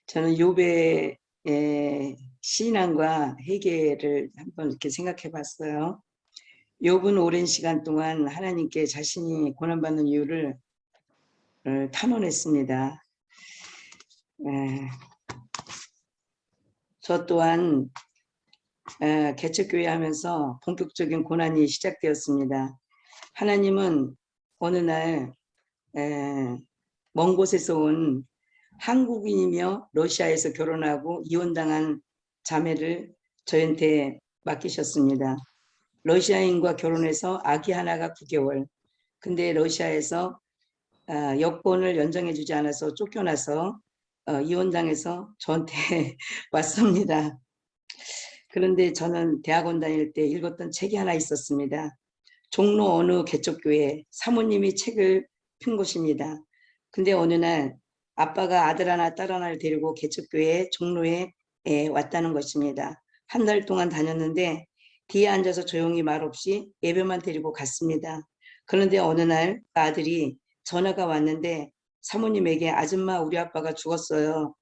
저는 욥의 신앙과 회개를 한번 이렇게 생각해 봤어요. 욥은 오랜 시간 동안 하나님께 자신이 고난받는 이유를 탄원했습니다. 저 또한 개척교회 하면서 본격적인 고난이 시작되었습니다. 하나님은 어느 날 먼 곳에서 온 한국인이며 러시아에서 결혼하고 이혼당한 자매를 저한테 맡기셨습니다. 러시아인과 결혼해서 아기 하나가 9개월. 근데 러시아에서 여권을 연장해 주지 않아서 쫓겨나서 이혼당해서 저한테 왔습니다. 그런데 저는 대학원 다닐 때 읽었던 책이 하나 있었습니다. 종로 어느 개척교회 사모님이 책을 핀 곳입니다. 근데 어느 날 아빠가 아들 하나 딸 하나를 데리고 개척교회 종로에 왔다는 것입니다. 한 달 동안 다녔는데 뒤에 앉아서 조용히 말 없이 예배만 드리고 갔습니다. 그런데 어느 날 아들이 전화가 왔는데 사모님에게 아줌마 우리 아빠가 죽었어요.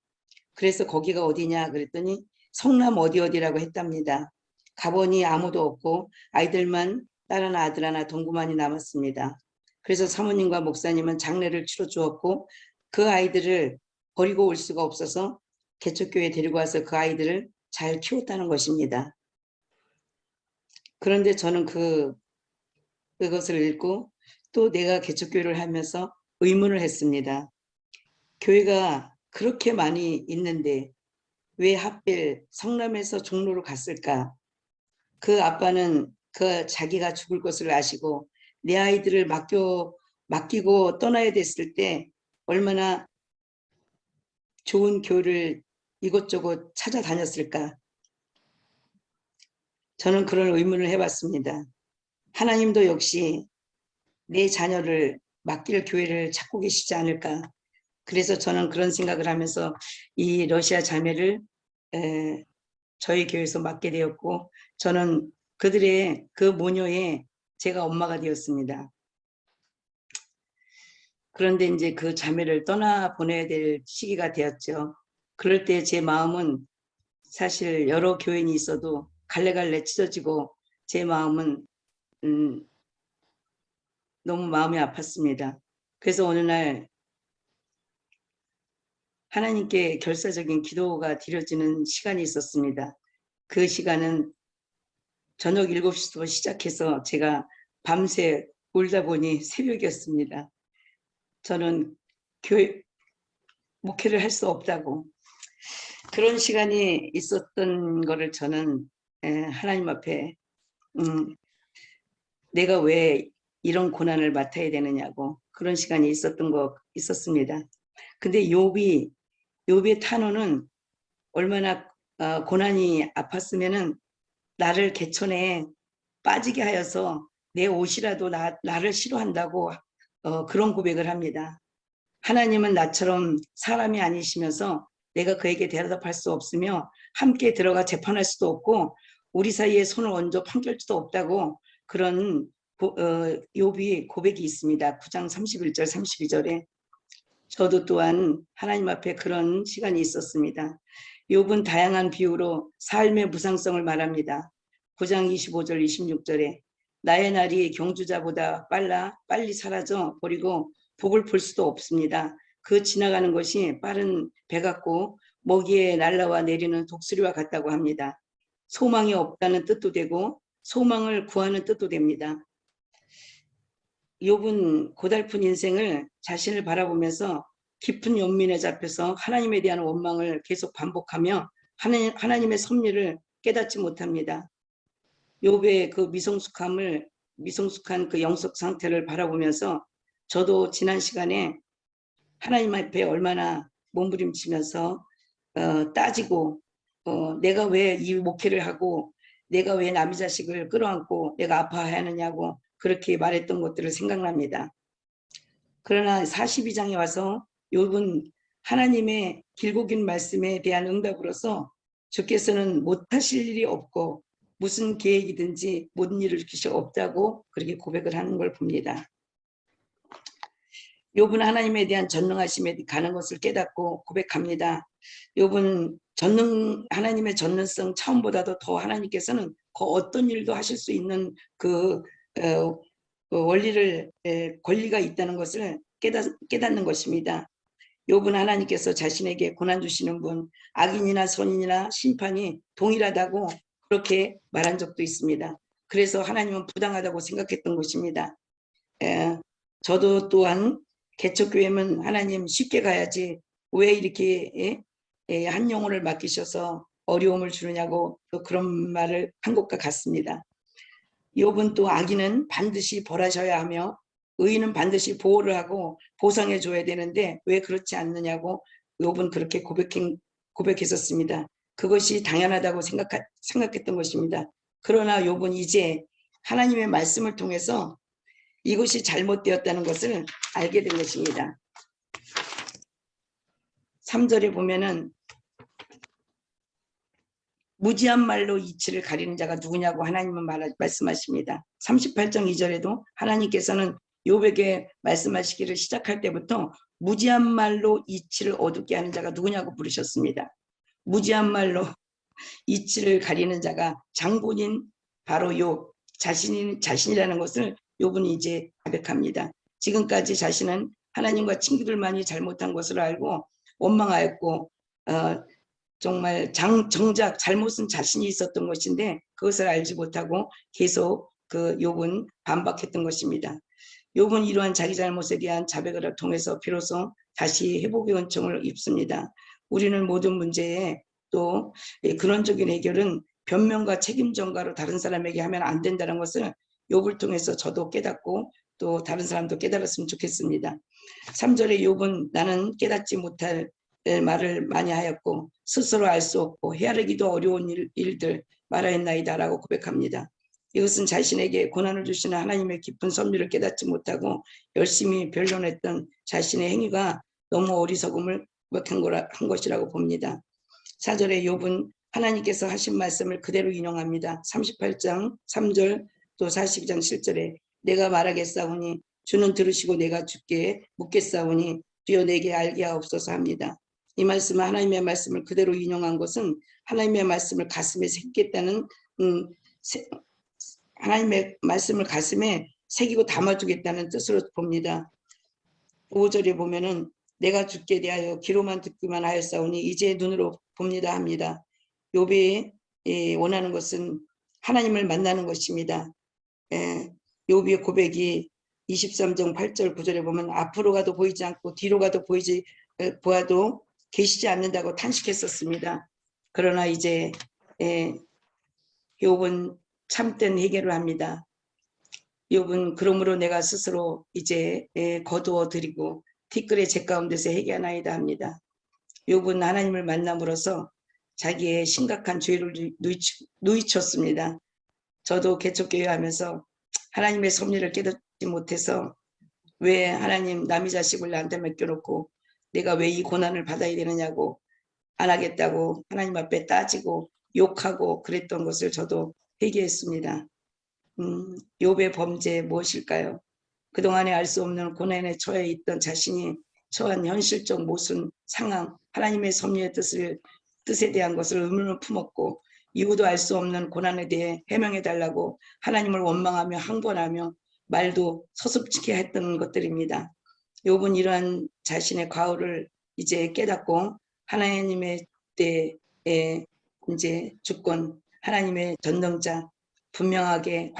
그래서 거기가 어디냐 그랬더니 성남 어디라고 했답니다. 가보니 아무도 없고 아이들만 딸 하나 아들 하나 동구만이 남았습니다. 그래서 사모님과 목사님은 장례를 치러 주었고 그 아이들을 버리고 올 수가 없어서 개척교회에 데리고 와서 그 아이들을 잘 키웠다는 것입니다. 그런데 저는 그것을 읽고 또 내가 개척교회를 하면서 의문을 했습니다. 교회가 그렇게 많이 있는데 왜 하필 성남에서 종로로 갔을까? 그 아빠는 자기가 죽을 것을 아시고 내 아이들을 맡기고 떠나야 됐을 때 얼마나 좋은 교회를 이곳저곳 찾아다녔을까? 저는 그런 의문을 해봤습니다. 하나님도 역시 내 자녀를 맡길 교회를 찾고 계시지 않을까? 그래서 저는 그런 생각을 하면서 이 러시아 자매를 저희 교회에서 맡게 되었고 저는 그들의 그 모녀의 제가 엄마가 되었습니다. 그런데 이제 그 자매를 떠나 보내야 될 시기가 되었죠. 그럴 때 제 마음은 사실 여러 교인이 있어도 갈래갈래 찢어지고 제 마음은 너무 마음이 아팠습니다. 그래서 어느 날 하나님께 결사적인 기도가 드려지는 시간이 있었습니다. 그 시간은 저녁 7시부터 시작해서 제가 밤새 울다 보니 새벽이었습니다. 저는 교회 목회를 할 수 없다고 그런 시간이 있었던 거를 저는 하나님 앞에 내가 왜 이런 고난을 맡아야 되느냐고 그런 시간이 있었습니다. 근데 욥의 탄원은 얼마나 고난이 아팠으면은 나를 개천에 빠지게 하여서 내 옷이라도 나를 싫어한다고 그런 고백을 합니다. 하나님은 나처럼 사람이 아니시면서 내가 그에게 대답할 수 없으며 함께 들어가 재판할 수도 없고 우리 사이에 손을 얹어 판결 수도 없다고 그런 욥이 고백이 있습니다. 9장 31절 32절에 저도 또한 하나님 앞에 그런 시간이 있었습니다. 욥은 다양한 비유로 삶의 무상성을 말합니다. 9장 25절 26절에 나의 날이 경주자보다 빨리 사라져 버리고 복을 볼 수도 없습니다. 그 지나가는 것이 빠른 배 같고 먹이에 날라와 내리는 독수리와 같다고 합니다. 소망이 없다는 뜻도 되고 소망을 구하는 뜻도 됩니다. 욥은 고달픈 인생을 자신을 바라보면서 깊은 연민에 잡혀서 하나님에 대한 원망을 계속 반복하며 하나님의 섭리를 깨닫지 못합니다. 욥의 그 미성숙한 그 영적 상태를 바라보면서 저도 지난 시간에 하나님 앞에 얼마나 몸부림치면서 따지고 내가 왜 이 목회를 하고 내가 왜 남의 자식을 끌어안고 내가 아파하느냐고 그렇게 말했던 것들을 생각납니다. 그러나 42장에 와서 욥은 하나님의 길고 긴 말씀에 대한 응답으로서 주께서는 못하실 일이 없고 무슨 계획이든지 모든 일을 일으킬 수 없다고 그렇게 고백을 하는 걸 봅니다. 욥은 하나님에 대한 전능하심에 가는 것을 깨닫고 고백합니다. 욥은 하나님의 전능성 처음보다도 더 하나님께서는 그 어떤 일도 하실 수 있는 그 원리를 권리가 있다는 것을 깨닫는 것입니다. 욥은 하나님께서 자신에게 고난 주시는 분, 악인이나 선인이나 심판이 동일하다고 그렇게 말한 적도 있습니다. 그래서 하나님은 부당하다고 생각했던 것입니다. 저도 또한 개척교회면 하나님 쉽게 가야지 왜 이렇게 한 영혼을 맡기셔서 어려움을 주느냐고 또 그런 말을 한 것과 같습니다. 욥은 또 악인은 반드시 벌하셔야 하며 의인은 반드시 보호를 하고 보상해 줘야 되는데 왜 그렇지 않느냐고 욥은 그렇게 고백했었습니다. 그것이 당연하다고 생각했던 것입니다. 그러나 욥은 이제 하나님의 말씀을 통해서 이것이 잘못되었다는 것을 알게 된 것입니다. 3절에 보면은 무지한 말로 이치를 가리는 자가 누구냐고 하나님은 말씀하십니다. 38장 2절에도 하나님께서는 욥에게 말씀하시기를 시작할 때부터 무지한 말로 이치를 어둡게 하는 자가 누구냐고 부르셨습니다. 무지한 말로 이치를 가리는 자가 장본인 바로 욥 자신이라는 것을 욥은 이제 자백합니다. 지금까지 자신은 하나님과 친구들만이 잘못한 것을 알고 원망하였고 정말 정작 잘못은 자신이 있었던 것인데 그것을 알지 못하고 계속 그 욥은 반박했던 것입니다. 욥은 이러한 자기 잘못에 대한 자백을 통해서 비로소 다시 회복의 은총을 입습니다. 우리는 모든 문제에 또 근원적인 해결은 변명과 책임 전가로 다른 사람에게 하면 안 된다는 것을 욥을 통해서 저도 깨닫고 또 다른 사람도 깨달았으면 좋겠습니다. 3절에 욥은 나는 깨닫지 못할 말을 많이 하였고 스스로 알 수 없고 헤아리기도 어려운 일들 말하였나이다 라고 고백합니다. 이것은 자신에게 고난을 주시는 하나님의 깊은 섭리를 깨닫지 못하고 열심히 변론했던 자신의 행위가 너무 어리석음을 고백한 것이라고 봅니다. 4절에 욥은 하나님께서 하신 말씀을 그대로 인용합니다. 38장 3절 또 42장 7절에 내가 말하겠사오니 주는 들으시고 내가 주께 묻겠사오니 주여 내게 알게 하옵소서 합니다. 이 말씀은 하나님의 말씀을 그대로 인용한 것은 하나님의 말씀을 가슴에 새기겠다는 하나님의 말씀을 가슴에 새기고 담아두겠다는 뜻으로 봅니다. 5절에 보면은 내가 주께 대하여 귀로만 듣기만 하였사오니 이제 눈으로 봅니다 합니다. 욥이 원하는 것은 하나님을 만나는 것입니다. 욥의 고백이 23장 8절 9절에 보면 앞으로 가도 보이지 않고 뒤로 가도 보아도 계시지 않는다고 탄식했었습니다. 그러나 이제 욥은 참된 해결을 합니다. 욥은 그러므로 내가 스스로 이제 거두어 드리고 티끌의 재 가운데서 해결하나이다 합니다. 욥은 하나님을 만남으로써 자기의 심각한 죄를 누이쳤습니다. 저도 개척교회 하면서 하나님의 섭리를 깨닫지 못해서 왜 하나님 남의 자식을 나한테 맡겨놓고 내가 왜 이 고난을 받아야 되느냐고 안 하겠다고 하나님 앞에 따지고 욕하고 그랬던 것을 저도 회개했습니다. 욥의 범죄 무엇일까요? 그동안에 알 수 없는 고난에 처해 있던 자신이 처한 현실적 모순 상황, 하나님의 섭리의 뜻에 대한 것을 의문을 품었고 이유도 알 수 없는 고난에 대해 해명해달라고 하나님을 원망하며 항변하며 말도 서슴지게 했던 것들입니다. 욥은 이러한 자신의 과오를 이제 깨닫고 하나님의 때에 이제 주권, 하나님의 전능자 분명하게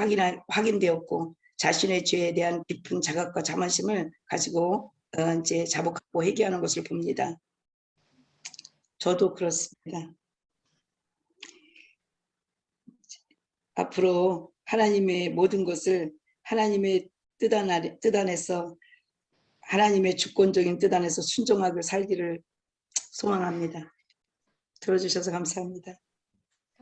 확인되었고 자신의 죄에 대한 깊은 자각과 자만심을 가지고 이제 자복하고 회개하는 것을 봅니다. 저도 그렇습니다. 앞으로 하나님의 모든 것을 하나님의 뜻 안에서 하나님의 주권적인 뜻 안에서 순종하고 살기를 소망합니다. 들어주셔서 감사합니다.